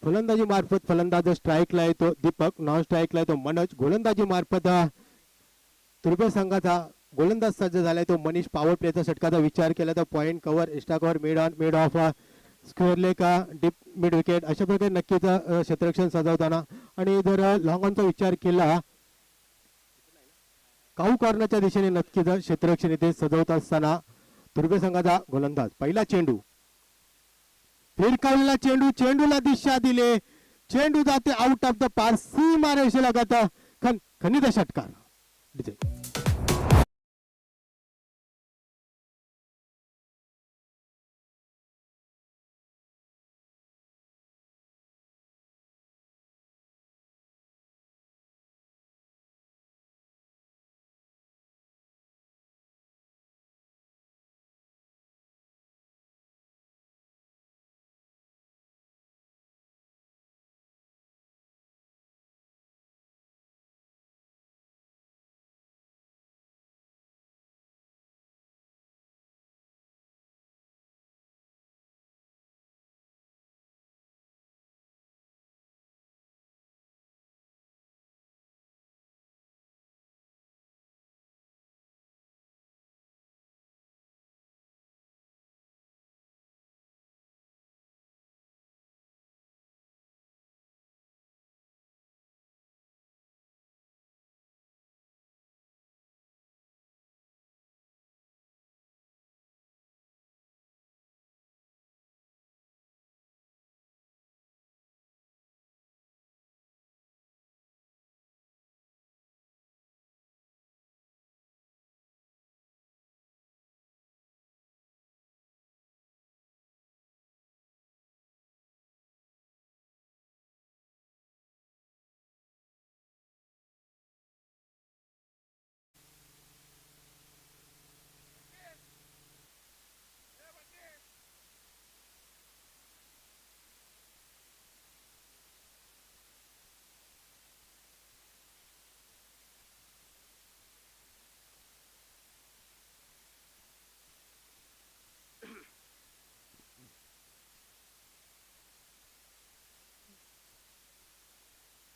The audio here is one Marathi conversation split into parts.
फलंदाजी मार्फत फलंदाज स्ट्राईकला येतो दीपक, नॉन स्ट्राईकला येतो मनोज. गोलंदाजी मार्फत तुर्भे संघाचा गोलंदाज सज्ज झालाय तो मनीष. पॉवर प्लेचा षटकाचा विचार केला तर point cover, extra cover, mid on, mid of, square leg, deep mid wicket अशा प्रकारे नक्कीच क्षेत्ररक्षण सजवताना. आणि जर लॉंग ऑनचा विचार केला काऊ कॉर्नरच्या दिशेने नक्कीच क्षेत्ररक्षण इथे सजवत असताना तुर्भे संघाचा गोलंदाज. पहिला चेंडू, फिरकावलेला चेंडू, चेंडूला दिशा दिले, चेंडू जाते आउट ऑफ द पार, सीमा रेषेलगत खनित षटकार.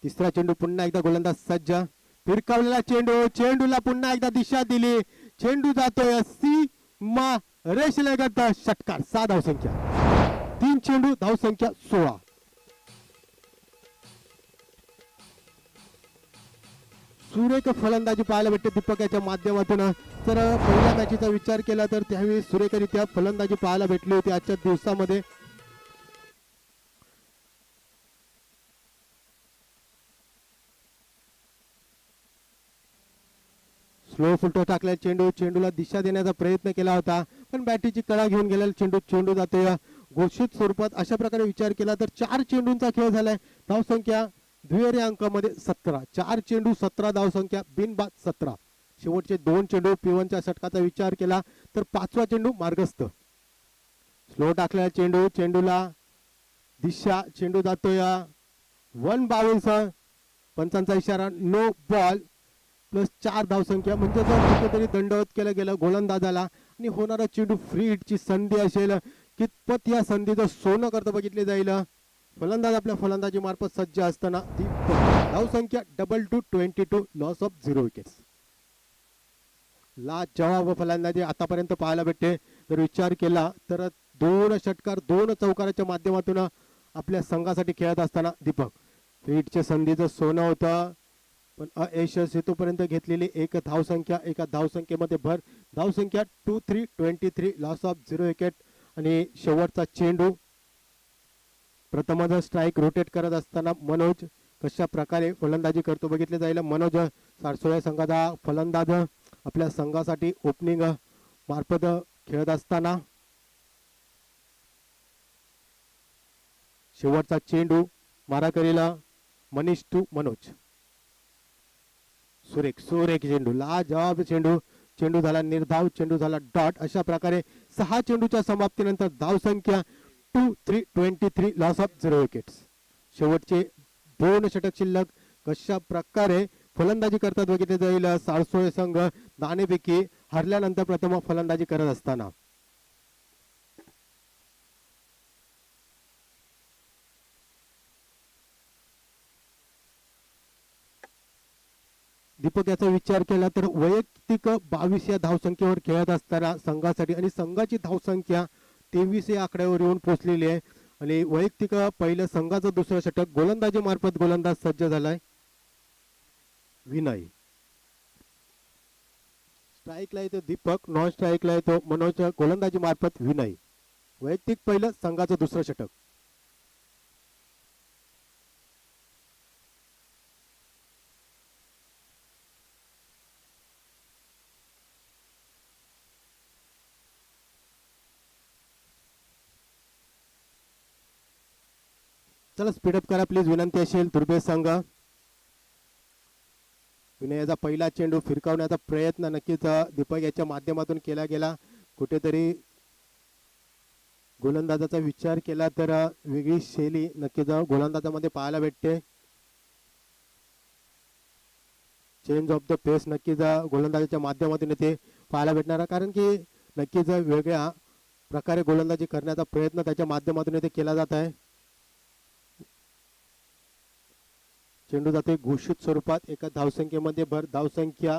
तिसरा चेंडू, पुन्हा एकदा गोलंदाज सज्ज, फिरकावलेला चेंडू, चेंडूला पुन्हा एकदा दिशा दिली, चेंडू जातोय सीमा रेषेलगत षटकार. 6 धावसंख्या, 3 चेंडू, धावसंख्या 16. सुरेख फलंदाजी पाहायला भेटते दीपक याच्या माध्यमातून. तर पहिल्या मॅचचा विचार केला तर त्यावेळी सुरेखरित्या फलंदाजी पाहायला भेटली होती आजच्या दिवसामध्ये. स्लो फुलटो टाकला चेंडू, चेंडूला दिशा देण्याचा प्रयत्न केला होता पण बॅटीची कळा घेऊन गेलेला चेंडू, चेंडू जातोय घोषित स्वरूपात. अशा प्रकारे विचार केला तर 4 चेंडूंचा खेळ झालाय. धावसंख्या दुहेरी अंकामध्ये 17, 4 चेंडू 17 धावसंख्या, बिनबाद 17. शेवटचे 2 चेंडू P1च्या षटकाचा विचार केला तर 5वा चेंडू मार्गस्थ. स्लो टाकलेला चेंडू, चेंडूला दिशा, चेंडू जातोय 1 बाउन्स, पंचांचा इशारा नो बॉल, प्लस 4 धावसंख्या. म्हणजे जर कुठेतरी दंडवत केलं गेलं गोलंदाजाला आणि होणारा चेंडू फ्री हिटची संधी असेल, कितपत या संधीचं सोनं करता बघितले जाईल. फलंदाज आपल्या फलंदाजी मार्फत सज्ज असताना धावसंख्या 22-22, लॉस ऑफ 0 विकेट्स. लाजवाब फलंदाजी आतापर्यंत पाहायला भेटते. जर विचार केला तर 2 षटकार 2 चौकाराच्या माध्यमातून आपल्या संघासाठी खेळत असताना दीपक फ्री हिटच्या संधीचं सोनं होतं पण अयशस्वी हेतूपर्यंत घेतलेली 1 धावसंख्या, एका धावसंख्येमध्ये भर. धावसंख्या 23-23, लॉस ऑफ 0 विकेट. आणि शेवटचा चेंडू, प्रथमच स्ट्राईक रोटेट करत असताना मनोज कशा प्रकारे फलंदाजी करतो बघितले जाईल. मनोज सारसोळ्या संघाचा फलंदाज आपल्या संघासाठी ओपनिंग मार्फत खेळत असताना शेवटचा चेंडू मारा करेल मनीष टू मनोज. सुरेख सुरेख चेंडू, लाजवाब चेंडू, चेंडू झाला निर्धाव, चेंडू झाला डॉट. अशा प्रकारे 6 चेंडूच्या समाप्तीनंतर धावसंख्या 23-23, लॉस ऑफ 0 विकेट्स. शेवटचे 2 षटक शिल्लक. कशा प्रकारे फलंदाजी करतात बघितले जाईल सारसोळे संघ नाणेफेकी हरल्यानंतर प्रथम फलंदाजी करत असताना. दीपक याचा विचार केला तर वैयक्तिक 22 या धावसंख्येवर खेळत असताना संघासाठी आणि संघाची धावसंख्या 23 या आकड्यावर येऊन पोहोचलेली आहे आणि वैयक्तिक पहिलं संघाचं दुसरं षटक गोलंदाजी मार्फत गोलंदाज सज्ज झालाय विनय. स्ट्राईकला येतो दीपक, नॉन स्ट्राईकला येतो मनोज, गोलंदाजी मार्फत विनय. वैयक्तिक पहिलं संघाचं दुसरं षटक. चला स्पीडअप करा प्लीज, विनंती असेल. दुर्बेस संघ विनयाचा पहिला चेंडू फिरकावण्याचा प्रयत्न नक्कीच दीपक याच्या माध्यमातून केला गेला. कुठेतरी गोलंदाजाचा विचार केला तर वेगळी शैली नक्कीच गोलंदाजामध्ये पाहायला भेटते. चेंज ऑफ द पेस नक्कीच गोलंदाजाच्या माध्यमातून येते पाहायला भेटणार, कारण की नक्कीच वेगळ्या प्रकारे गोलंदाजी करण्याचा प्रयत्न त्याच्या माध्यमातून येथे केला जात आहे. चेंडू जाते घोषित स्वरूपात एका धावसंख्येमध्ये भर. धावसंख्या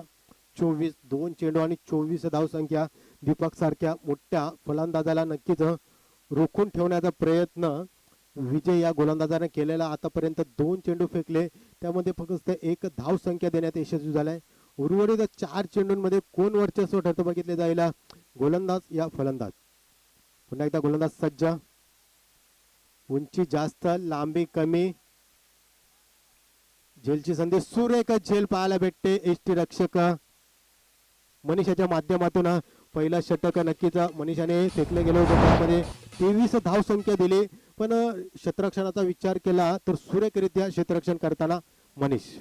24, 2 चेंडू आणि 24 धावसंख्या. दीपक सारख्या मोठ्या फलंदाजाला नक्कीच रोखून ठेवण्याचा प्रयत्न विजय या गोलंदाजाने केलेला. आतापर्यंत 2 चेंडू फेकले, त्यामध्ये फक्त 1 धावसंख्या देण्यात यशस्वी झालाय. उर्वरित 4 चेंडूंमध्ये कोण वर्चस्व ठरतं बघितले जाईल, गोलंदाज या फलंदाज. पुन्हा एकदा गोलंदाज सज्ज. उंची जास्त, लांबी कमी. झेलची संधी, सुरेख झेल पाहायला भेटते. एष्टी रक्षक मनीषाच्या माध्यमातून पहिला षटक नक्कीच मनीषाने फेकले गेले होते, त्यामध्ये 23 धावसंख्या दिली. पण क्षेत्ररक्षणाचा विचार केला तर सुरेखरित्या क्षेत्ररक्षण करताना मनीष.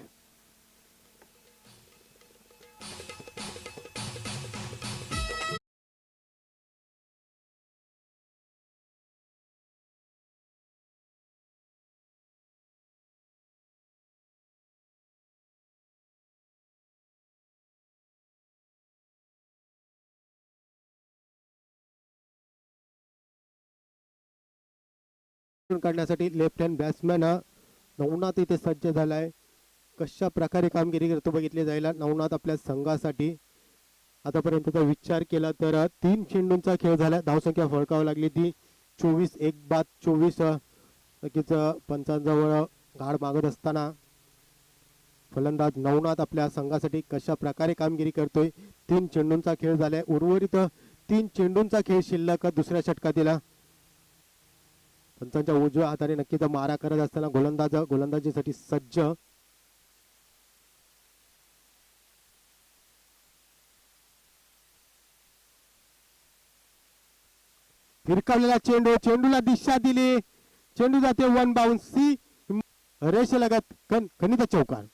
काढण्यासाठी लेफ्ट हँड बॅट्समॅन नवनाथ इथे सज्ज झालाय. कशा प्रकारे कामगिरी करतो बघितले जाईल नवनाथ आपल्या संघासाठी. आतापर्यंतचा विचार केला तर 3 चेंडूंचा खेळ झाला. धावसंख्या फळकावी लागली ती 24, 1 बाद 24. नक्कीच पंचांजवळ घाड मागत असताना फलंदाज नवनाथ आपल्या संघासाठी कशा प्रकारे कामगिरी करतोय. 3 चेंडूंचा खेळ झालाय. उर्वरित 3 चेंडूंचा खेळ शिल्लक दुसऱ्या षटकातील. पंचांच्या उजव्या हाताने नक्कीच मारा करत असताना गोलंदाज गोलंदाजीसाठी सज्ज. फिरकावलेला चेंडू, चेंडूला दिशा दिली. चेंडू जाते 1 बाउन्स. सी रेषेलगत खनित चौकार.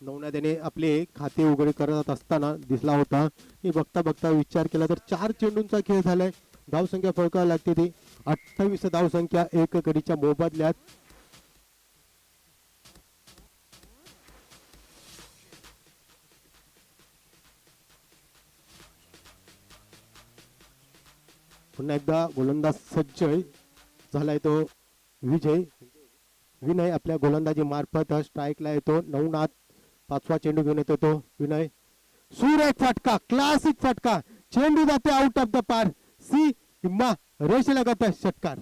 नवनाथने आपले खाते उघडे करत असताना दिसला होता. हे बघता बघता विचार केला तर 4 चेंडूंचा खेळ झालाय. धावसंख्या फळकावी लागते ती 28 धावसंख्या 1 कडीच्या मोबदल्यात. पुन्हा एकदा गोलंदाज सज्ज झालाय तो विजय. विनय आपल्या गोलंदाजी मार्फत स्ट्राईकला येतो. नवनाथ 5वा चेंडू घेऊन येतो तो विनय. सुरेख फटका, क्लासिक फटका. चेंडू जाते आउट ऑफ द पार. सी किंवा रेषेलगत षटकार.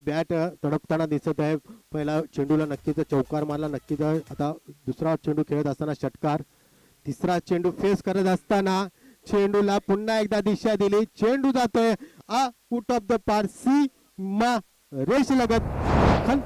बॅट तडपताना दिसत आहे. पहिला चेंडूला नक्कीच चौकार मारला. नक्कीच आता दुसरा चेंडू खेळत असताना षटकार. तिसरा चेंडू फेस करत असताना चेंडूला पुन्हा एकदा दिशा दिली. चेंडू जातोय आउट ऑफ द पार. सी मा रेष लगत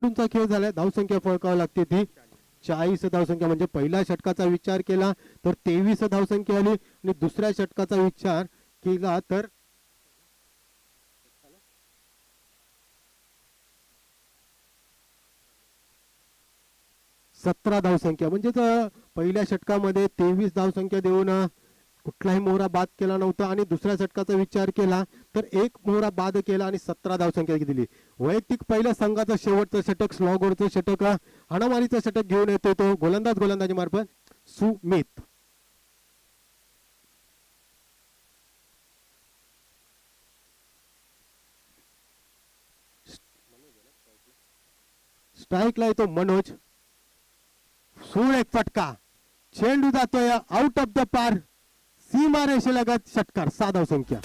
चेंडूंचा खेळ झालाय. धावसंख्या फळकावी लागते ती 40 धावसंख्या. म्हणजे पहिल्या षटकाचा विचार केला तर 23 धावसंख्या आली आणि दुसऱ्या षटकाचा विचार केला तर 17 धावसंख्या. म्हणजे पहिल्या षटकामध्ये 23 धावसंख्या देऊन कुठलाही मोहरा बाद केला नव्हता आणि दुसऱ्या षटकाचा विचार केला तर एक मोहरा बाद केला आणि 17 धावसंख्या दिली. वैयक्तिक पहिल्या संघाचं शेवटचं षटक स्लॉगरचं षटक हाणामारीचं षटक घेऊन येतो तो गोलंदाजी मार्फत सुमित. स्ट्राईकला येतो मनोज. सूर एक फटका. चेंडू जातोय आउट ऑफ द पार. सीमा रेषेलगत षटकार. 6 धावसंख्या.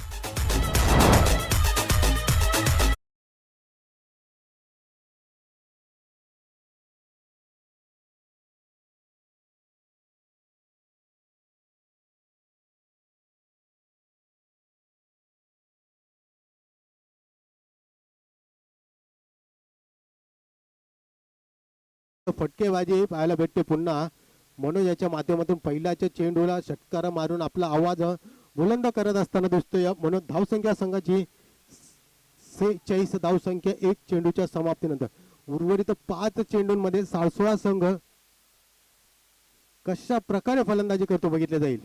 फटकेबाजी पाहायला भेटते पुन्हा. मनोज याच्या माध्यमातून पहिल्याच्या चेंडूला षटकार मारून आपला आवाज बुलंद करत असताना दिसतोय. म्हणून धावसंख्या संघाची 46 धावसंख्या एक चेंडूच्या समाप्तीनंतर. उर्वरित 5 चेंडूंमध्ये 16 संघ कशा प्रकारे फलंदाजी करतो बघितले जाईल.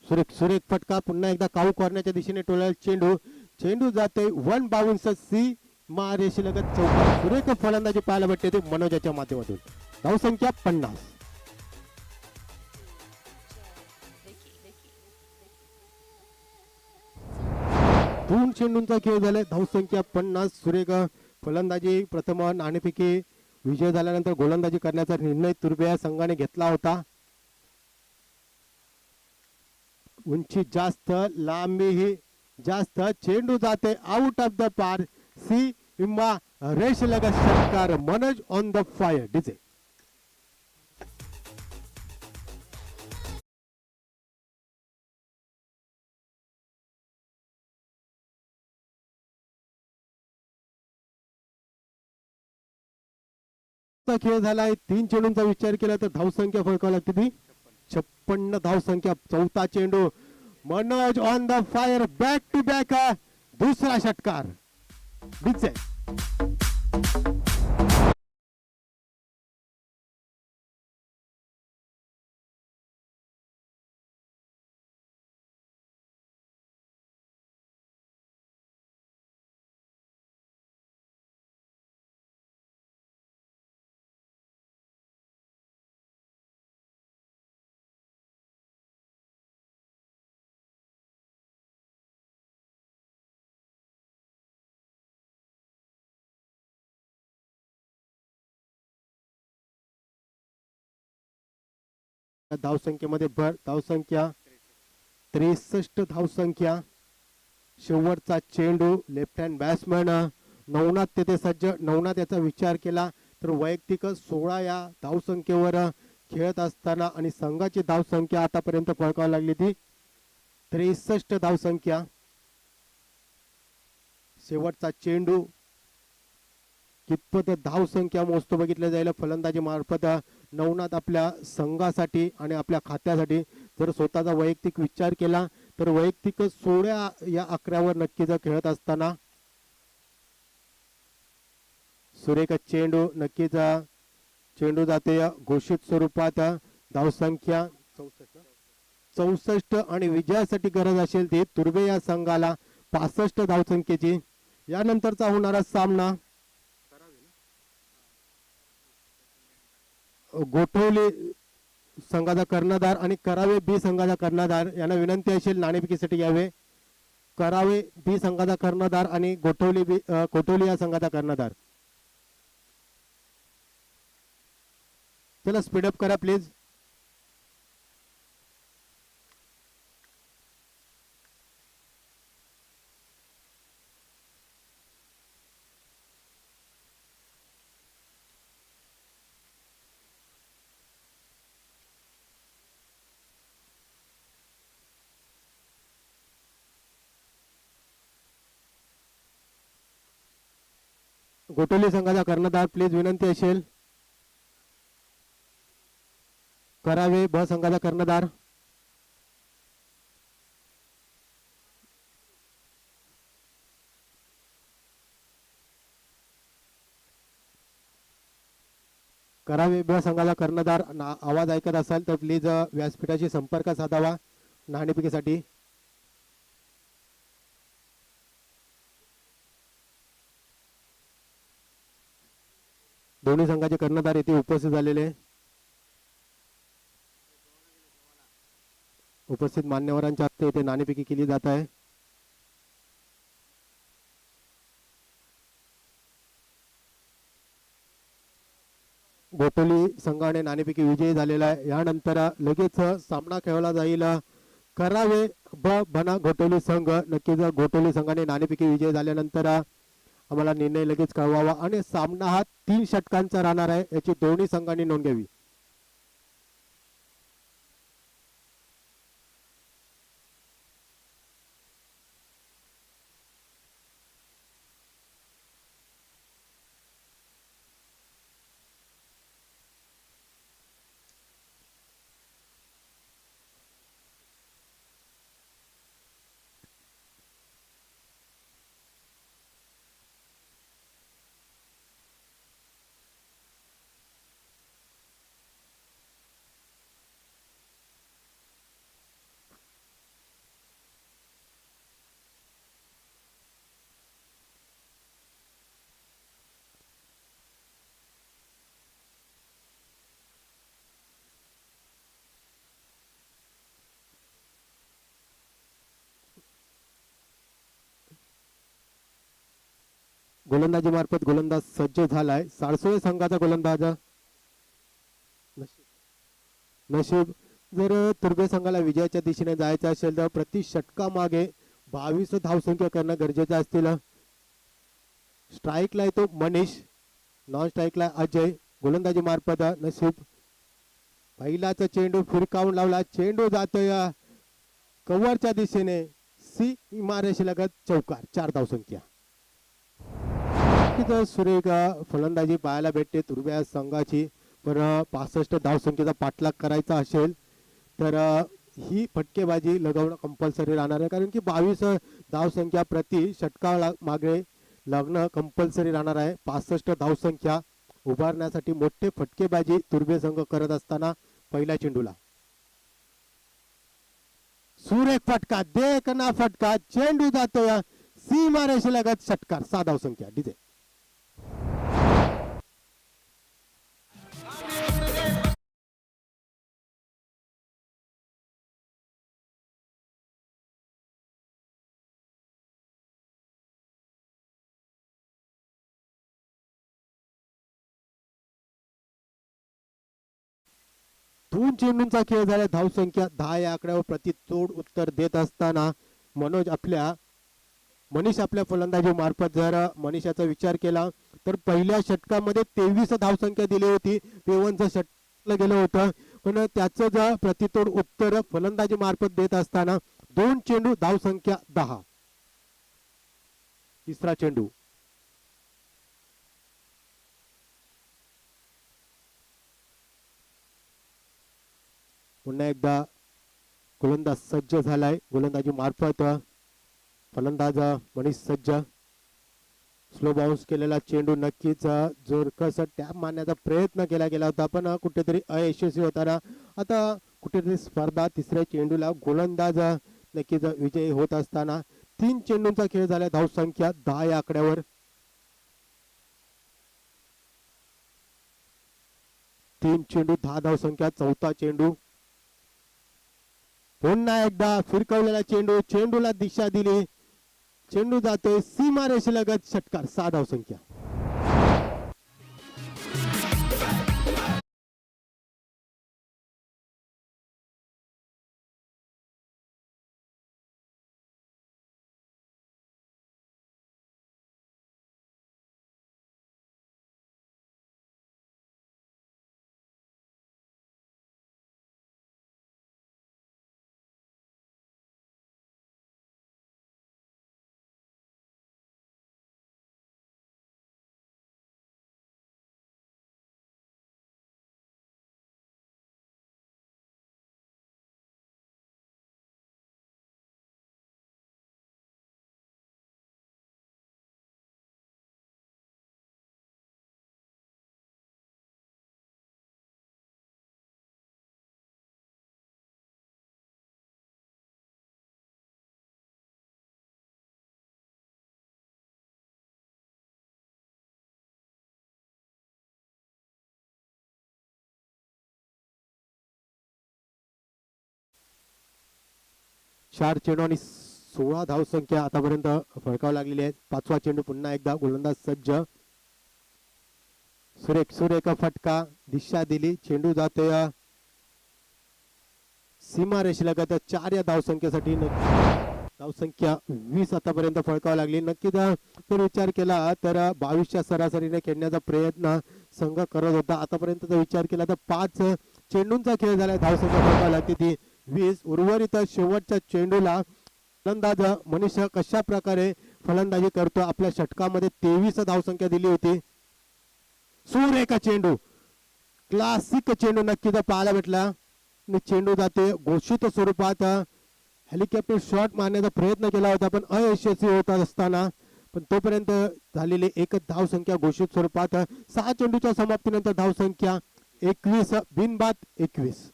सुरेख सुरेख फटका. पुन्हा एकदा काऊ करण्याच्या दिशेने टोळ्याला चेंडू. चेंडू जाते 152 सी रेषेलगत चौकार. सुरेख फलंदाजी पाहायला भेटते ते मनोजाच्या माध्यमातून. धावसंख्या 50. दोन चेंडूंचा खेळ झालाय. धावसंख्या 50. सुरेख फलंदाजी. प्रथम नाणेफेकी विजय झाल्यानंतर गोलंदाजी करण्याचा निर्णय तुर्भे संघाने घेतला होता. उंची जास्त, लांबीही जास्त. चेंडू जाते आउट ऑफ द पार. सीमा रेषेलगत षटकार. Manoj on the fire. DJ खेळ झालाय. 3 चेंडूंचा विचार केला तर धावसंख्या फळकावी लागते ती 56 धावसंख्या. चौथा चेंडू. Manoj on the fire. Back to back दुसरा षटकार. डीजे धावसंख्येमध्ये भर. धावसंख्या 63 धावसंख्या. शेवटचा चेंडू. लेफ्ट हँड बॅट्समॅन नवनाथ तेथे सज्ज. नवनाथ याचा विचार केला तर वैयक्तिक 16 या धावसंख्येवर खेळत असताना आणि संघाची धावसंख्या आतापर्यंत फळकावी लागली ती 63 धावसंख्या. शेवटचा चेंडू. कितपत धावसंख्या मोजतो बघितलं जाईल फलंदाजी मार्फत. नवनाथ आपल्या संघासाठी आणि आपल्या खात्यासाठी जर स्वतःचा वैयक्तिक विचार केला तर वैयक्तिक 16 या आकड्यावर नक्कीच खेळत असताना. सुरेख चेंडू. नक्कीच चेंडू जाते घोषित स्वरूपात. धावसंख्या 64 आणि विजयासाठी गरज असेल ती तुर्भे या संघाला 65 धावसंख्येची. यानंतरचा होणारा सामना गोठवली संघाचा कर्णधार आणि करावे बी संघाचा कर्णधार यांना विनंती असेल नाणेफेकीसाठी यावे. करावे बी संघाचा कर्णधार आणि कोटवली या संघाचा कर्णधार. चला स्पीडअप करा प्लीज. गोटोली संघाचा कर्णधार प्लीज विनंती असेल. करावे ब संघाचा कर्णधार. करावे ब संघाचा कर्णधार आवाज ऐकत असाल तर प्लीज व्यासपीठाशी संपर्क साधावा नाणेफेकीसाठी. दोन्ही संघाचे कर्णधार येथे उपस्थित झालेले. उपस्थित मान्यवरांच्या हस्ते येथे नाणेफेकी केली जात आहे. गोटोली संघाने नाणेफेकी विजयी झालेला आहे. यानंतर लगेच सामना खेळला जाईल करावे ब बना घोटोली संघ. नक्कीच घोटोली संघाने नाणेफेकी विजयी झाल्यानंतर आम्हाला निर्णय लगेच कळवावा आणि सामना हा 3 षटकांचा राहणार आहे याची दोन्ही संघांनी नोंद घ्यावी. गोलंदाजी मार्फत गोलंदाज सज्ज झालाय. साळसोळे संघाचा गोलंदाज नशीब. जर तुर्भे संघाला विजयाच्या दिशेने जायचं असेल तर प्रति षटकामागे 22 धावसंख्या करणं गरजेचं असतील. स्ट्राईकला येतो मनीष, नॉन स्ट्राईकला अजय. गोलंदाजी मार्फत नशीब. पहिलाच चेंडू फिरकावून लावला. चेंडू जातोय कव्हरच्या दिशेने. सीमारेषेलगत चौकार. 4 धावसंख्या. सुरेख फलंदाजी पाहायला भेटते तुर्भे संघाची. पण 65 धावसंख्येचा पाठलाग करायचा असेल तर ही फटकेबाजी लगावणं कंपल्सरी राहणार आहे. कारण की 22 धावसंख्या प्रति षटका मागे लागणं कंपल्सरी राहणार आहे. 65 धावसंख्या उभारण्यासाठी मोठे फटकेबाजी तुर्भे संघ करत असताना पहिल्या चेंडूला सुरेख फटका. देख ना फटका. चेंडू जातोय सीमारेषेलगत. षटकार. 6 धावसंख्या. डीजे दोन चेंडूंचा खेळ झाला. धावसंख्या 10 या आकड्यावर प्रतितोड उत्तर देत असताना मनीष आपल्या फलंदाजी मार्फत जर मनीषाचा विचार केला तर पहिल्या षटकामध्ये 23 धावसंख्या दिली होती. 53 षटकाला गेलं होतं. पण त्याचं जर प्रतितोड उत्तर फलंदाजी मार्फत देत असताना 2 चेंडू धावसंख्या 10. तिसरा चेंडू. पुन्हा एकदा गोलंदाज सज्ज झालाय. गोलंदाजी मार्फत फलंदाज मनीष सज्ज. स्लो बाउन्स केलेला चेंडू नक्कीच जोरकस टॅप मारण्याचा प्रयत्न केला गेला होता पण कुठेतरी अयशस्वी होताना आता कुठेतरी स्पर्धा तिसऱ्या चेंडूला गोलंदाज नक्कीच विजयी होत असताना 3 चेंडूंचा खेळ झाला. धावसंख्या 10 या आकड्यावर. 3 चेंडू 10 धावसंख्या. चौथा चेंडू. पुन्हा एकदा फिरकवलेला चेंडू. चेंडूला दिशा दिली. चेंडू जातोय सीमारेषेलगत, षटकार, 6 धावसंख्या. चार चेंडू आणि 16 धावसंख्या आतापर्यंत फळकावं लागलेली आहे. 5वा चेंडू पुन्हा एकदा गोलंदाज सज्ज. सुरेख फटका, दिशा दिली, चेंडू जातोय सीमारेषेलगत, 4 या धावसंख्येसाठी. धावसंख्या 20 आतापर्यंत फळकावं लागली. नक्कीच जर विचार केला तर 22च्या सरासरीने खेळण्याचा प्रयत्न संघ करत होता. आतापर्यंतचा विचार केला तर 5 चेंडूंचा खेळ झाला. धावसंख्या फळकावं लागते ती 20. उर्वरित शेवटच्या चेंडूला फलंदाज मनीष कशा प्रकारे फलंदाजी करतो. आपल्या षटकामध्ये 23 धावसंख्या दिली होती. सुरेख चेंडू, क्लासिक चेंडू नक्कीच पाहायला भेटला. चेंडू जाते घोषित स्वरूपात. हेलिकॉप्टर शॉट मारण्याचा प्रयत्न केला होता पण अयशस्वी होत असताना, पण तोपर्यंत झालेली एक धावसंख्या घोषित स्वरूपात. 6 चेंडूच्या समाप्तीनंतर धावसंख्या 21, बिनबाद 21.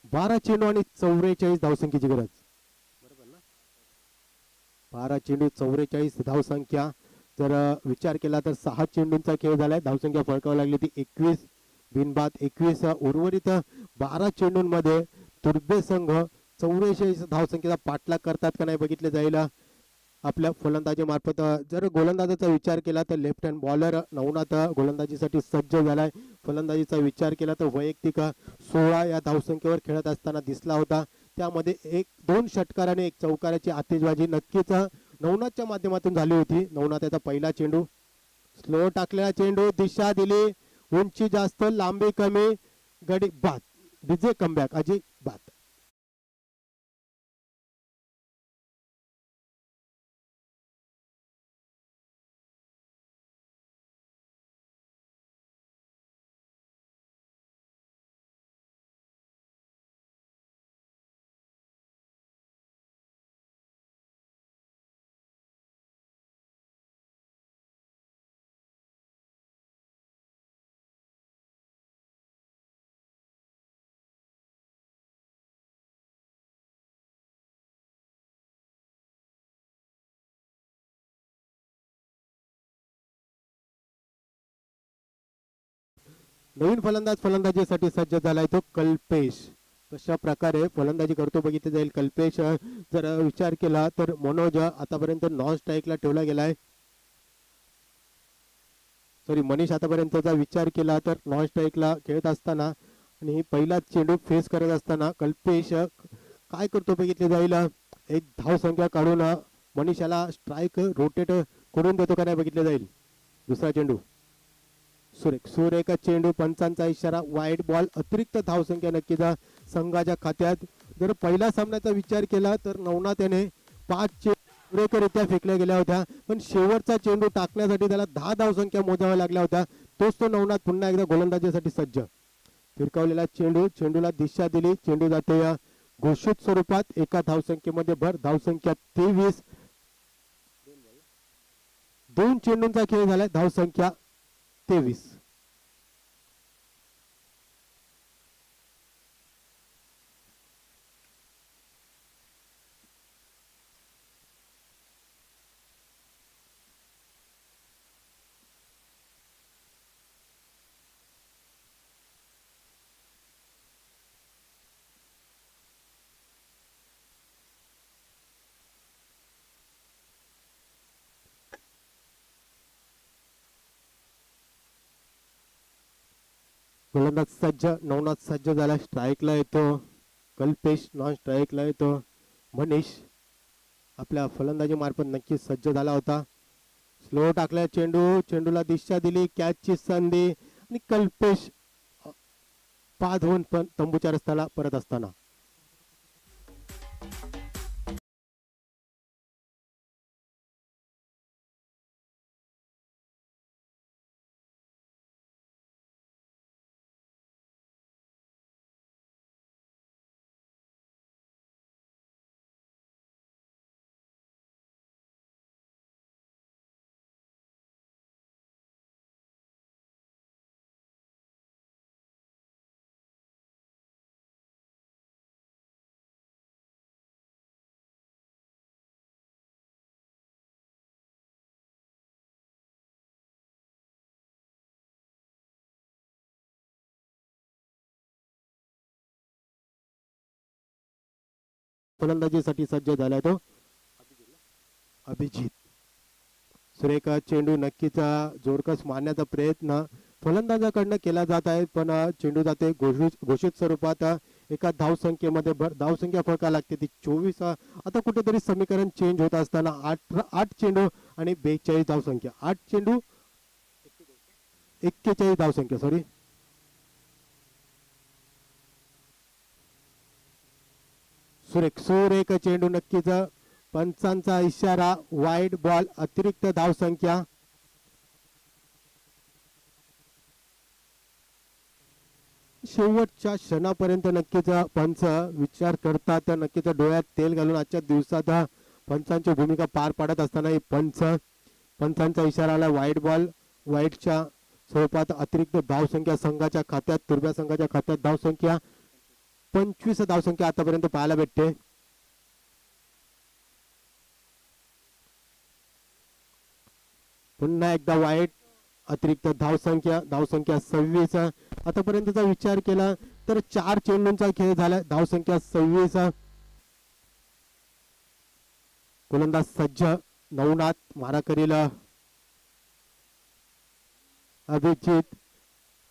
बारा चेंडू आणि 44 धावसंख्येची गरज. बरोबर ना? 12 चेंडू 44 धावसंख्या. जर विचार केला तर 6 चेंडूंचा खेळ झालाय. धावसंख्या फळकावं लागली ती 21, बिनबाद 21. उर्वरित 12 चेंडूंमध्ये तुर्बे संघ 44 धावसंख्येचा पाठलाग करतात का नाही बघितले जाईल आपल्या फलंदाजी मार्फत. जर गोलंदाजाचा विचार केला तर लेफ्ट हँड बॉलर नवनाथ गोलंदाजीसाठी सज्ज झालाय. फलंदाजीचा विचार केला तर वैयक्तिक 16 या धावसंख्येवर खेळत असताना दिसला होता. त्यामध्ये 1-2 षटकार आणि 1 चौकाराची आतिषबाजी नक्कीच नवनाथच्या माध्यमातून झाली होती. नवनाथाचा पहिला चेंडू, स्लो टाकलेला चेंडू, दिशा दिली, उंची जास्त, लांबी कमी, गडी बाद, डीजे कमबॅक, अजित बाद. नवीन फलंदाज फलंदाजीसाठी सज्ज झालाय तो कल्पेश. कशा प्रकारे फलंदाजी करतो बघितले जाईल कल्पेश. जर विचार केला तर मनोज आतापर्यंत नॉन स्ट्राईकला ठेवला गेलाय. सॉरी, मनीष आतापर्यंतचा विचार केला तर नॉन स्ट्राईकला खेळत असताना आणि पहिला चेंडू फेस करत असताना कल्पेश काय करतो बघितले जाईल. एक धावसंख्या काढून मनीषाला स्ट्राईक रोटेट करून देतो का नाही बघितले जाईल. दुसरा चेंडू, सुरेख चेंडू, पंचांचा इशारा, वाईड बॉल, अतिरिक्त धावसंख्या नक्कीच संघाच्या खात्यात. जर पहिल्या सामन्याचा विचार केला तर नवनाथ याने 5 चेंडू सुरेखरित्या फेकल्या गेल्या होत्या, पण शेवटचा चेंडू टाकण्यासाठी त्याला 10 धावसंख्या मोजाव्या लागल्या होत्या. तोच तो नवनाथ पुन्हा एकदा गोलंदाजीसाठी सज्ज. फिरकावलेला चेंडू, चेंडूला दिशा दिली, चेंडू जाते घोषित स्वरूपात. एका धावसंख्येमध्ये भर, धावसंख्या 23. 2 चेंडूंचा खेळ झालाय. धावसंख्या 23. गोलंदाज सज्ज. नवनाथ सज्ज झाला. स्ट्राईकला येतो कल्पेश. नॉन स्ट्राईकला येतो मनीष. आपल्या फलंदाजी मार्फत नक्की सज्ज झाला होता. स्लो टाकला चेंडू. चेंडूला दिशा दिली. कॅचची संधी आणि कल्पेश बाद होऊन पण तंबूच्या रस्त्याला परत असताना फलंदाजीसाठी सज्ज झालाय तो अभिजित. सुरेख चेंडू नक्कीच जोरकस मारण्याचा प्रयत्न फलंदाजाकडनं केला जात आहे, पण चेंडू जाते घोषित स्वरूपात. एका धावसंख्येमध्ये धावसंख्या फरका लागते ती 24. आता कुठेतरी समीकरण चेंज होत असताना 8 चेंडू आणि 42 धावसंख्या. 8 चेंडू 41 धावसंख्या. सॉरी, सुरेख चेंडू नक्कीच. पंचांचा इशारा वाईड बॉल. अतिरिक्त धावसंख्या. शेवटच्या क्षणापर्यंत नक्कीच पंच विचार करतात. नक्कीच डोळ्यात तेल घालून आजच्या दिवसात पंचांची भूमिका पार पाडत असताना पंचांचा इशारा आला वाईड बॉल. वाईडच्या स्वरूपात अतिरिक्त धावसंख्या संघाच्या खात्यात. तुर्ब्या संघाच्या खात्यात धावसंख्या 25 धावसंख्या आतापर्यंत पाहायला भेटते. पुन्हा एकदा वाईट. अतिरिक्त धावसंख्या 26. आतापर्यंतचा विचार केला तर 4 चेंडूंचा खेळ झाला. धावसंख्या 26. गोलंदाज सज्ज. नवनाथ मारा करील. अभिजित.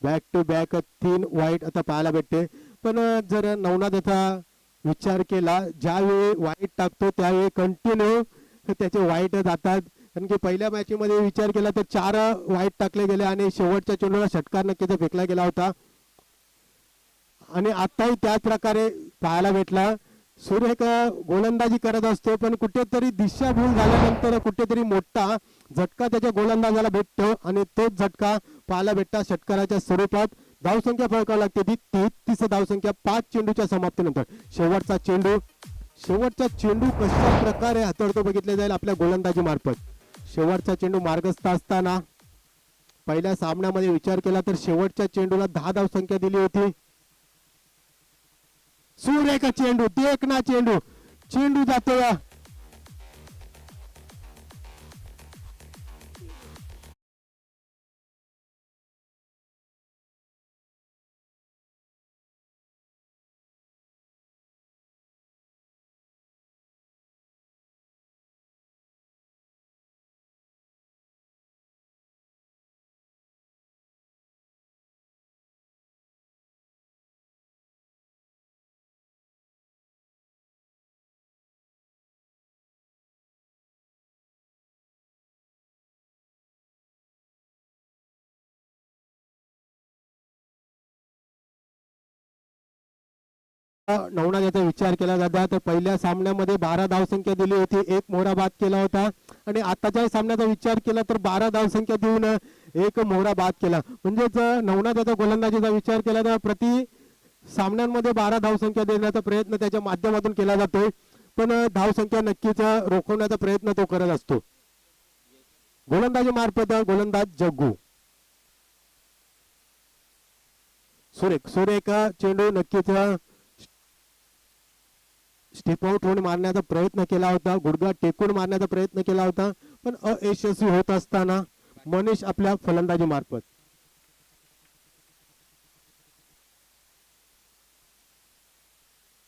बॅक टू बॅक 3 वाईट आता पाहायला भेटते. पण जर नवनाथाचा विचार केला, ज्यावेळी वाईट टाकतो त्यावेळी कंटिन्यू त्याचे वाईट जातात. कारण की पहिल्या मॅच मध्ये विचार केला तर 4 वाईट टाकले गेले आणि शेवटच्या चेंडूला षटकार नक्कीच फेकला गेला होता. आणि आताही त्याच प्रकारे पाहायला भेटला. सुरेख गोलंदाजी करत असतो, पण कुठेतरी दिशाभूल झाल्यानंतर कुठेतरी मोठा झटका त्याच्या गोलंदाजाला भेटतो आणि तोच झटका पाहायला भेटता षटकाराच्या स्वरूपात. धावसंख्या फळकावी लागते ती 33 धावसंख्या 5 चेंडूच्या समाप्तीनंतर. शेवटचा चेंडू कशा प्रकारे हाताळतो बघितले जाईल आपल्या गोलंदाजी मार्फत. शेवटचा चेंडू मार्गस्थ असताना पहिल्या सामन्यामध्ये विचार केला तर शेवटच्या चेंडूला 10 धावसंख्या दिली होती. सुरेख चेंडू. देखना चेंडू जातो. नवनाथाचा विचार केला जाता तर पहिल्या सामन्यामध्ये 12 धावसंख्या दिली होती. 1 मोहरा बाद केला होता आणि आताच्या सामन्याचा विचार केला तर 12 धावसंख्या देऊन 1 मोहरा बाद केला. म्हणजेच नवनाथाचा गोलंदाजीचा विचार केला तर प्रति सामन्यांमध्ये 12 धावसंख्या देण्याचा प्रयत्न त्याच्या माध्यमातून केला जातोय, पण धावसंख्या नक्कीच रोखवण्याचा प्रयत्न तो करत असतो. गोलंदाजी मार्फत गोलंदाज जग्गू. सुरेख सुरेख चेंडू नक्कीच स्टेप आउट होऊन मारण्याचा प्रयत्न केला होता, गुडघा टेकून मारण्याचा प्रयत्न केला होता, पण अयशस्वी होत असताना मनीष आपल्या फलंदाजी मार्फत.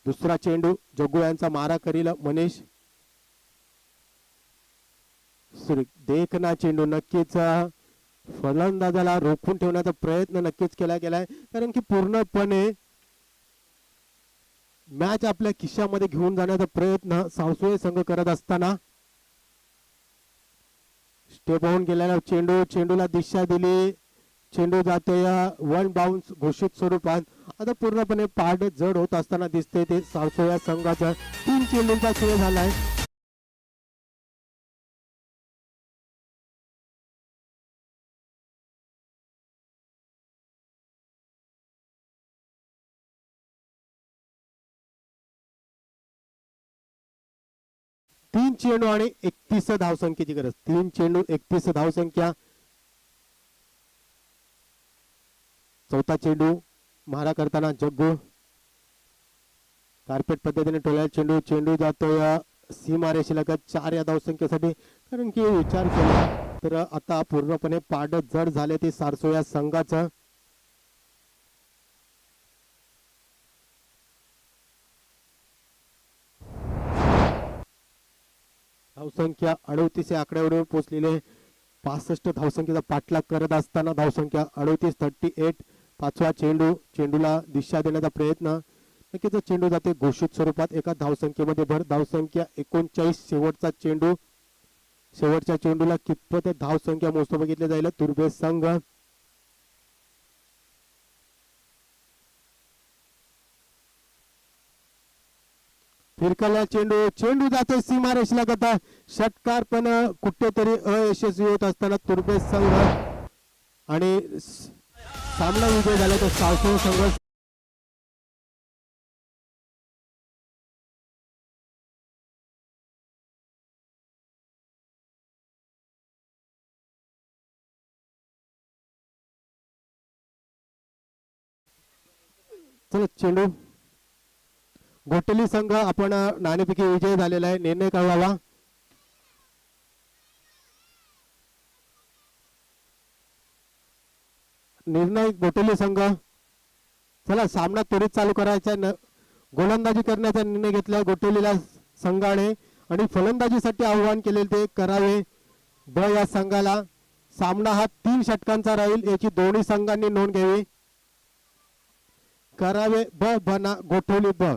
दुसरा चेंडू जग्गू यांचा मारा करील मनीष. देखना चेंडू नक्कीच फलंदाजाला रोखून ठेवण्याचा प्रयत्न नक्कीच केला गेलाय, कारण की पूर्णपणे मॅच आपल्या खिशामध्ये घेऊन जाण्याचा प्रयत्न सावसोळे संघ करत असताना स्टेप होऊन गेलेला चेंडू, चेंडूला दिशा दिली, चेंडू जातोय वन बाउन्स घोषित स्वरूपात. आता पूर्णपणे पाठ जड होत असताना दिसते ते सावसोळे संघाचा 3 चेंडूंचा खेळ झालाय. तीन चेंडू आणि 31 धावसंख्येची गरज. 3 चेंडू 31 धावसंख्या. चौथा चेंडू मारा करताना जग्गू कार्पेट पद्धतीने टोळ्या चेंडू, चेंडू जातोय सीमारेषेलगत 4 या धावसंख्येसाठी. कारण की विचार केला तर आता पूर्णपणे पाड जड झाले ते सारसोळ्या संघाचं. धावसंख्या 38 या आकड्यावर पोहोचलेले 65 धावसंख्येचा पाठलाग करत असताना धावसंख्या 38 38. पाचवा चेंडू, चेंडूला दिशा देण्याचा प्रयत्न, नक्कीच चेंडू जाते घोषित स्वरूपात एका धावसंख्येमध्ये भर. धावसंख्या 39. शेवटचा चेंडू, शेवटच्या चेंडूला कितपत धावसंख्या मोजतो बघितले जाईल तुर्भे संघ. फिरकला चेंडू, चेंडू जातो सीमारेषेला गता षटकार, पण कुठेतरी अयशस्वी होत असताना तुर्भे संघ आणि सामना विजय झाला तो सावसोळे संघ. चला चेंडू घोटली संघ आपण नाणेफेकी विजय झालेला आहे. निर्णय कळवावा. निर्णय घोटली संघ. चला सामना त्वरित चालू करायचा, गोलंदाजी करण्याचा निर्णय घेतला घोटलीला संघाने आणि फलंदाजीसाठी आव्हान केलेले ते करावे ब या संघाला. सामना हा 3 षटकांचा राहील याची दोन्ही संघांनी नोंद घ्यावी. करावे ब बना गोठवली ब.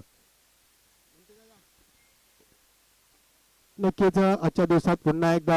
नक्कीच आजच्या दिवसात पुन्हा एकदा